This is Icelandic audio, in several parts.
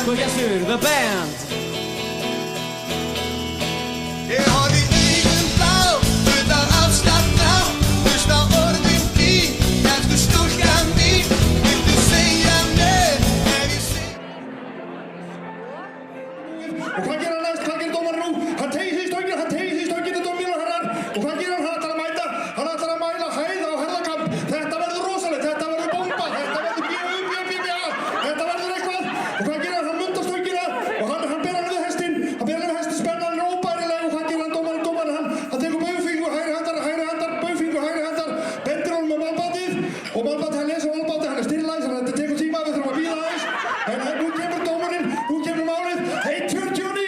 Buggasur, the band. Ég horf í augun blá, utan afslapna, hlusta á orðin þín, elsku stúlkan mín, viltu segja mér ef ég seg... Og hvað gerir hann næst? Hvað gerir dómarinn nú? Hann teygir sig í stöngina, dómar og herrar. Og hvað gerir hann? Hann ætlar að mæla hæð á herðakamp. Þetta verður rosalegt, þetta verður bomba, þetta verður B.U.B.B.A. Þetta verður eitthvað. Og hvað gerir hann? Hann mundar stöngina og hann ber hann við hestinn. Hann ber hann við hestinn, spennan er óbærileg. Og hvað gerir hann? Dómarinn, hann tekur baugfingur, hægri handar, bendir honum á málbandið. Og málbandið, hann lesur málbandið, hann er stirðlæs, þetta tekur tíma, við þurfum að bíða aðeins. En nú kemur dómarinn, nú kemur málið. 1.49,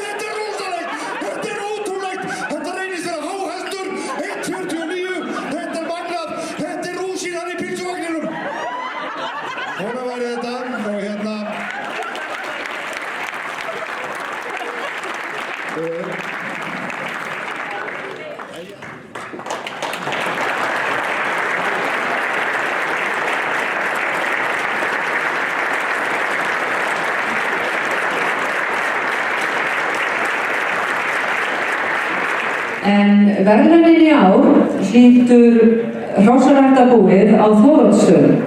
þetta er rosalegt, þetta er ótrúlegt, þetta reynist vera háhestur. 1.49, þetta er magnað, þetta er rúsín hann í pylsuvagninum. Svona væri þetta og hérna... En verðlaunin í ár hlýtur Hrossaræktarbúið á Þóroddsstöðum.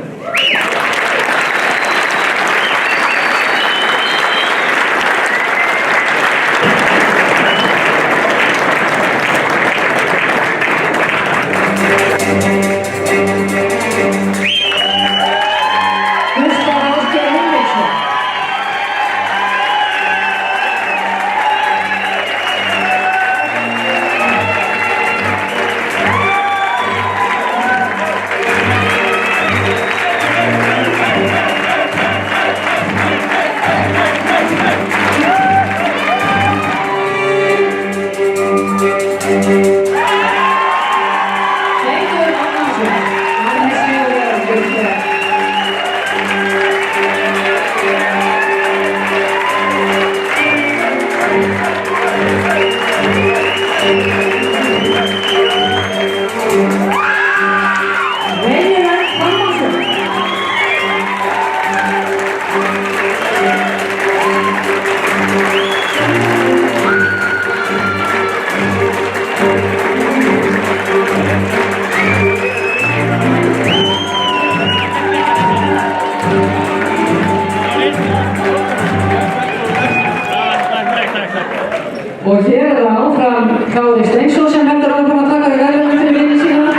Og hér er það áfram Kári Steinsson sem heldur áfram að taka við verðlaunum fyrir vinnu sína.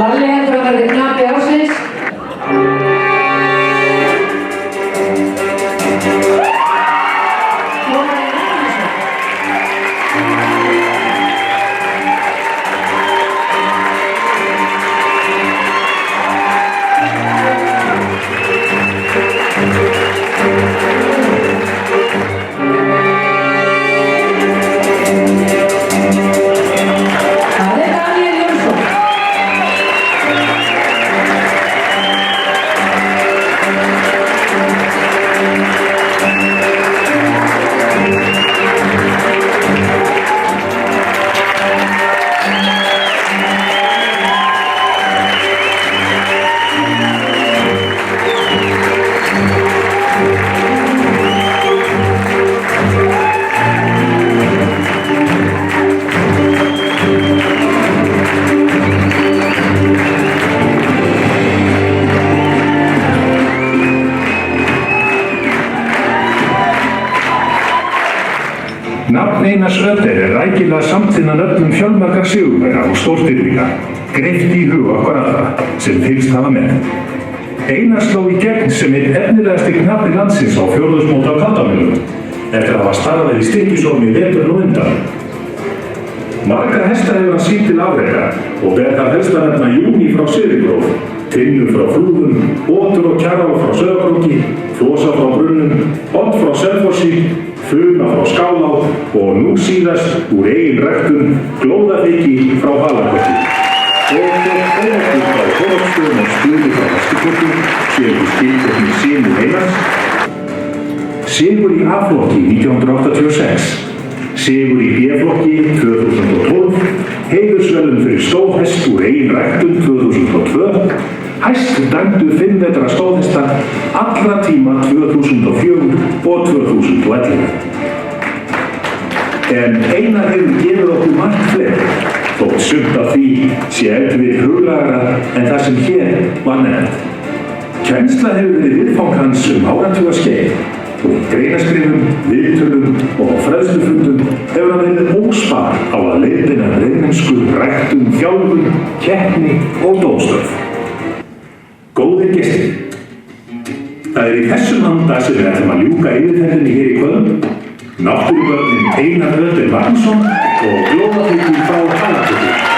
Lalli heldur að verði knappi ársins. Nafn Einars Ödder er rækilega samtvinna nöfnum fjölmargra sigurvegara og stórstyrninga, greitt í hug okkar allra sem fylgst hafa með. Einar sló í gegn sem einn efnilegasti knappi landsins á fjórðungsmóti á Kaldamölum eftir að hafa starfað í Stykkishólmi veturinn á undan. Marga hesta hefur hann sýnt til afreka og ber það helst að nefna Júní frá Syðrugróf, Tinnu frá Flúðum, Otur og Kjará frá Sauðárkróki, Flosa frá Brunnum, Odd frá Selfossi, Funa frá Skálá og nú síðast úr eigin ræktun Glóðaviki frá Halakoti. Og Þóroddur frá Þóroddsstöðum og Stuði frá Vesturkoti séu skilgreifni Sigur Einars. Sigur í A-flokki 1986, sigur í B-flokki 2012, heiðursverðlaun fyrir stóðhest úr eigin ræktun 2002, hæst dæmdu 5 metra stóðhesta allra tíma 2004 og 2011. En Einar hefur gefið okkur margt fleiri, þótt sumt af því sé ef við huglægra en það sem hér var nefnt. Kennsla hefur verið viðfang hans áratuga skeið og í greinaskrifum, viðtölum og fræðslufundum hefur hann verið óspar á að leiðbeina reiðmennsku, ræktun, þjálfun, keppni og dómstörf. Góðir gestir, það í þessum anda sem við ætlum að ljúka yfirferðinni hér í kvöld. Náttúruvörðinn Einar Öddi Magnússon og glóðafólkið frá Halldóri.